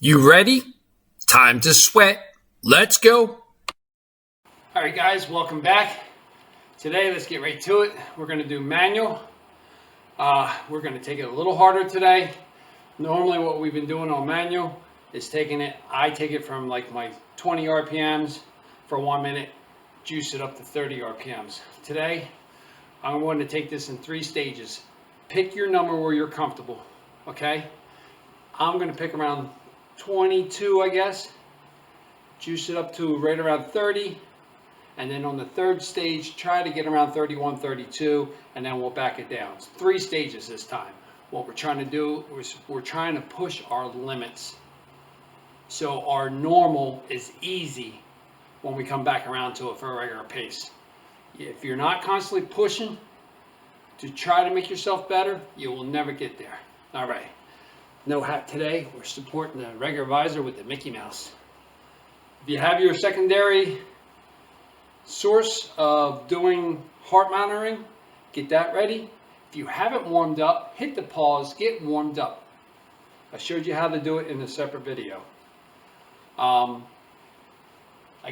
You ready? Time to sweat. Let's go. All right, guys, welcome back. Today, let's get right to it. We're going to do manual. We're going to take it a little harder today. Normally, what we've been doing on manual is I take it from like my 20 RPMs for 1 minute, juice it up to 30 RPMs. Today, I'm going to take this in 3 stages. Pick your number where you're comfortable, okay? I'm going to pick around 22, I guess. Juice it up to right around 30. And then on the 3rd stage, try to get around 31, 32, and then we'll back it down. It's 3 stages this time. What we're trying to do is we're trying to push our limits. So our normal is easy when we come back around to it for a regular pace. If you're not constantly pushing to try to make yourself better, you will never get there. All right. No hat today. We're supporting the regular visor with the Mickey Mouse. If you have your secondary source of doing heart monitoring, get that ready. If you haven't warmed up, hit the pause, get warmed up. I showed you how to do it in a separate video. I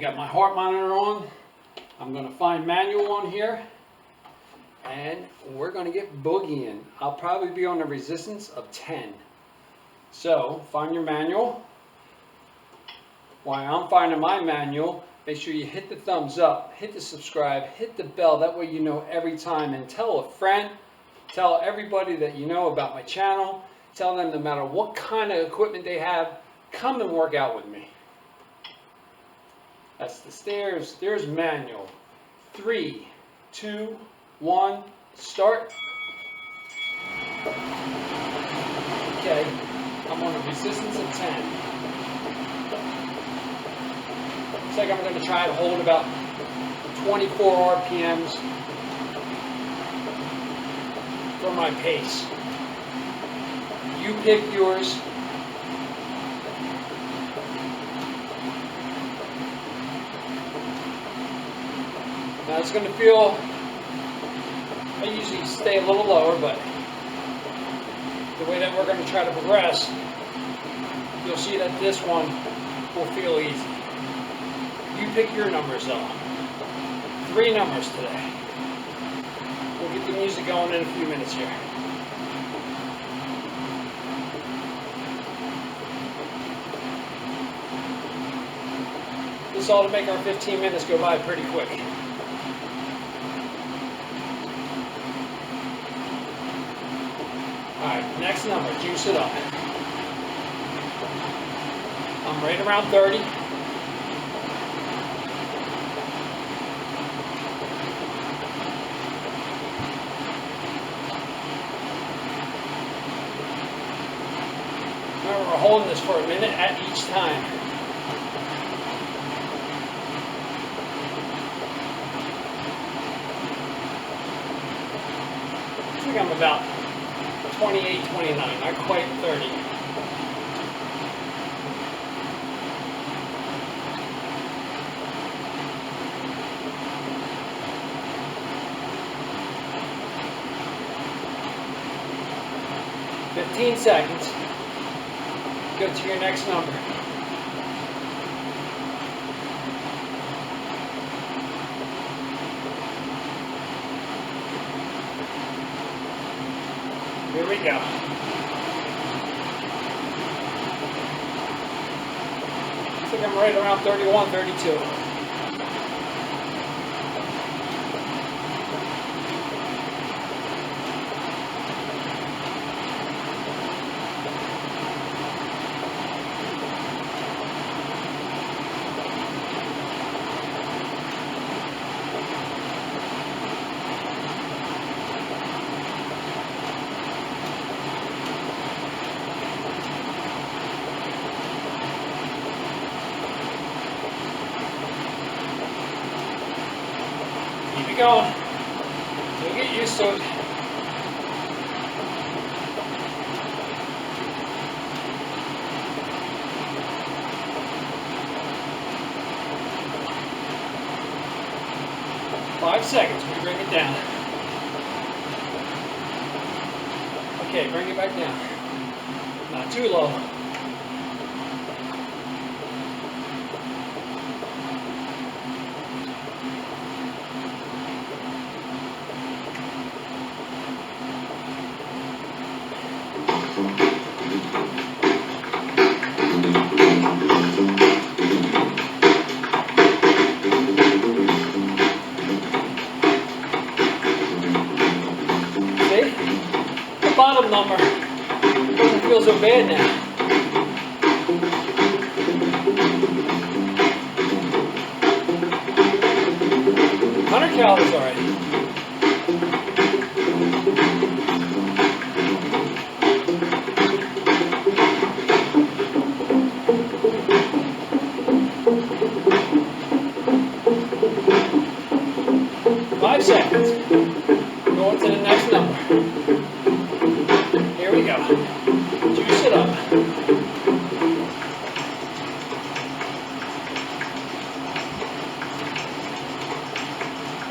got my heart monitor on. I'm going to find manual on here, and we're going to get boogieing. I'll probably be on a resistance of 10. So find your manual. While I'm finding my manual, make sure you hit the thumbs up, hit the subscribe, hit the bell. That way you know every time. And tell a friend, tell everybody that you know about my channel. Tell them no matter what kind of equipment they have, come and work out with me. That's the stairs. There's manual. 3, 2, 1, start. Okay, I'm on a resistance of 10. Looks like I'm going to try to hold about 24 RPMs for my pace. You pick yours. Now it's going to feel, I usually stay a little lower, but the way that we're going to try to progress, you'll see that this one will feel easy. You pick your numbers though. 3 numbers today. We'll get the music going in a few minutes here. This ought to make our 15 minutes go by pretty quick. Alright, next number, juice it up. I'm right around 30. Remember, we're holding this for a minute at each time. I think I'm about 28, 29, not quite 30. "15 seconds. Go to your next number. Here we go. I think I'm right around 31, 32. Keep it going. You'll get used to it. Five seconds, we bring it down. Okay, bring it back down. Not too low. bad now. 100 calories already. Five seconds. Going to the next number. Here we go. Juice it up.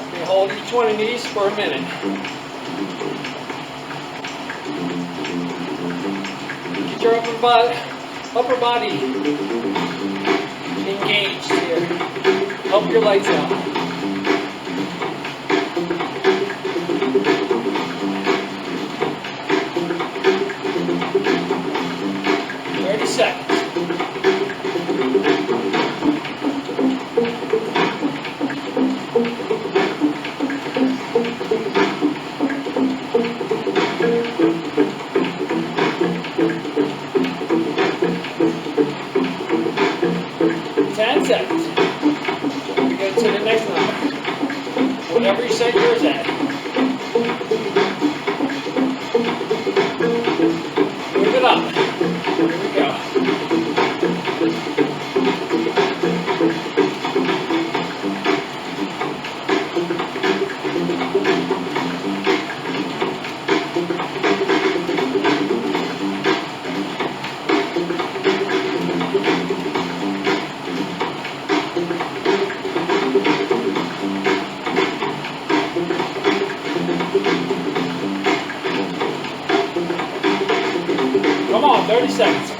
Okay, hold each one of these for a minute. Get your upper body engaged here. Help your legs out. 30 seconds. Seconds. We go to the next number. Whatever you set yours at. Move it up. Here we go. Come on, 30 seconds.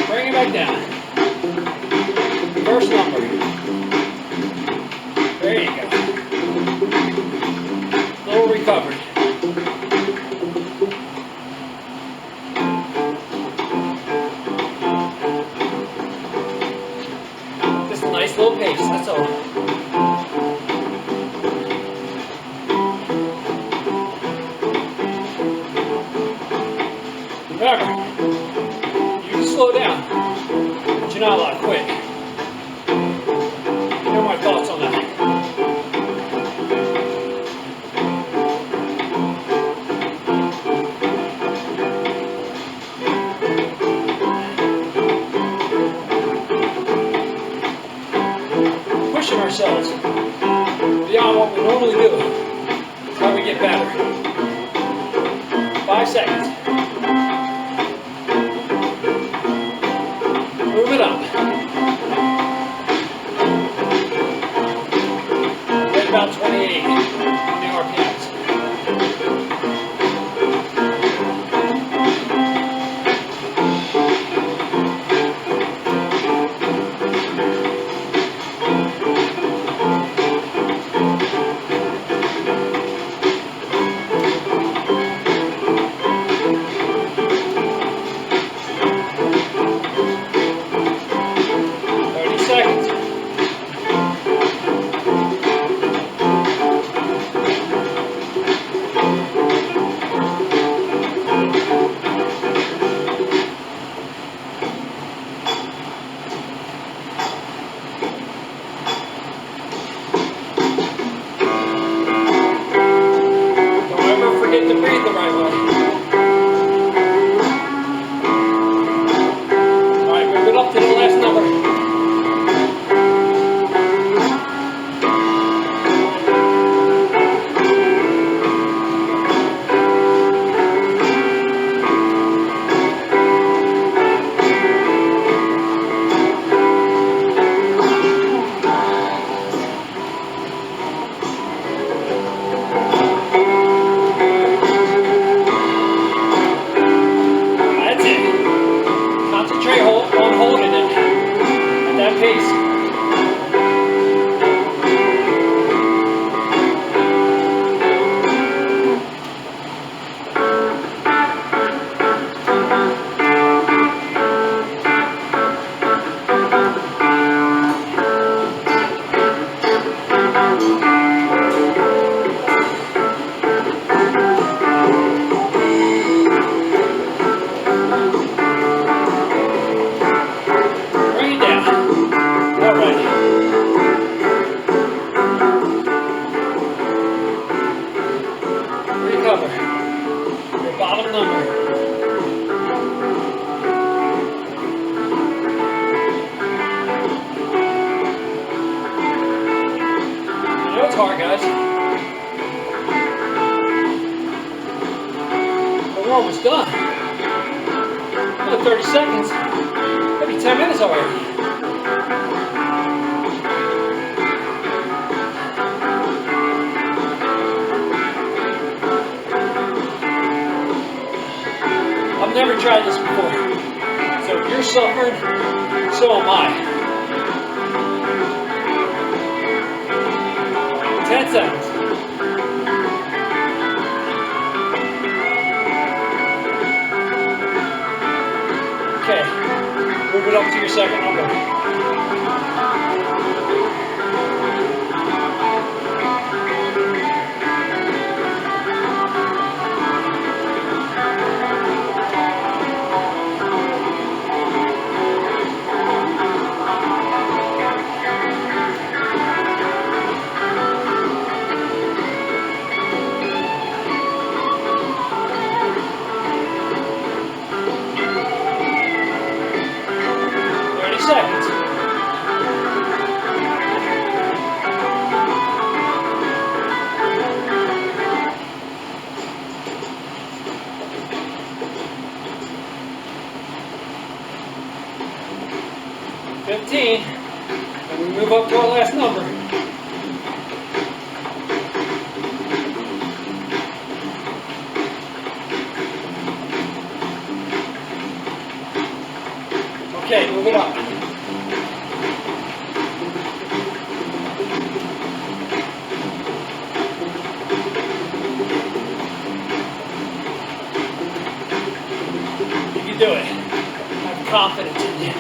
Bring it back down. First number. There you go. A little recovered. Just a nice little pace, that's all. Remember, you can slow down, but you're not allowed to quit. You know my thoughts on that. Pushing ourselves beyond what we normally do. That's how we get better. 5 seconds. Move it up. Right about 28 on the RPMs. hard, guys. But we're almost done. Another 30 seconds. Maybe 10 minutes already. I've never tried this before. So if you're suffering, so am I. 10 seconds. Okay, move it up to your second number. Seconds. $15, and we move up to our last number. Okay, move it up. You can do it. I have confidence in you.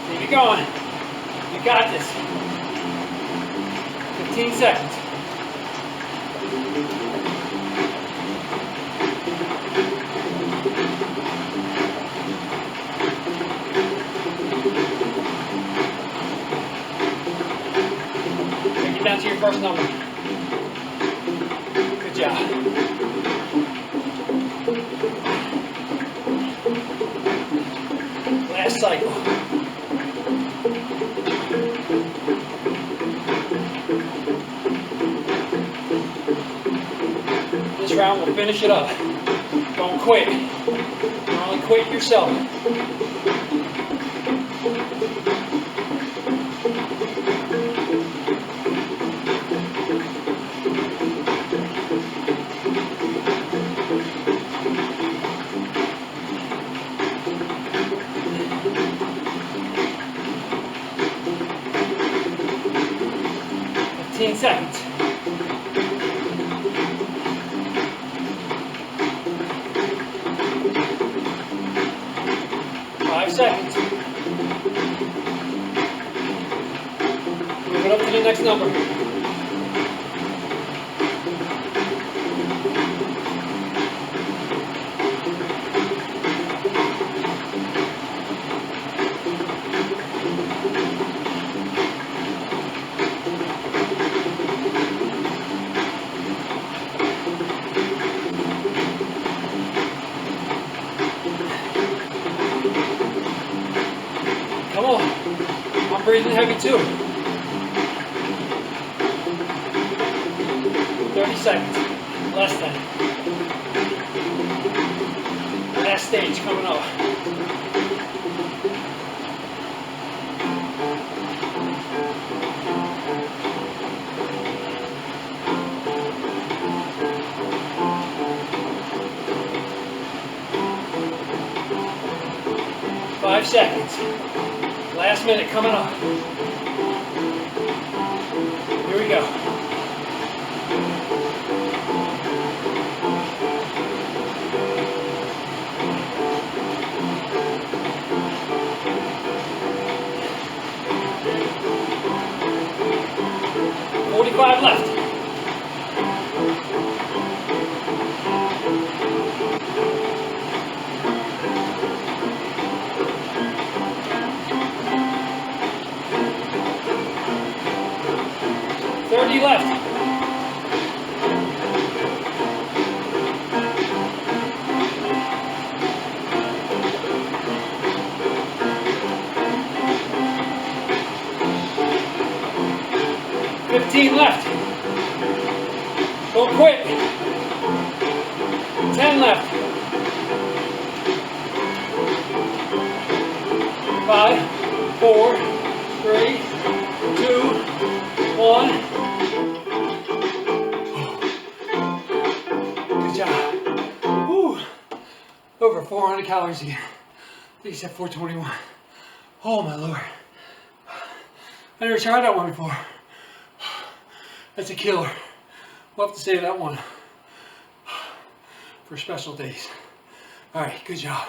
Keep it going. You got this. 15 seconds. Take it down to your first number. Good job. Last cycle. This round will finish it up. Don't quit. You only quit yourself. Seconds. Seconds. Move it up to the next number. Come on. I'm breathing heavy too. 30 seconds. Less than. Last stage coming up. Five seconds. Last minute coming up. Here we go. $45 left. 15 left. Don't quit. 10 left. 5, 4, 3, 2, 1. Good job. Woo. Over 400 calories again. I think you said 421. Oh my Lord. I never tried that one before. That's a killer. We'll have to save that one for special days. All right, good job.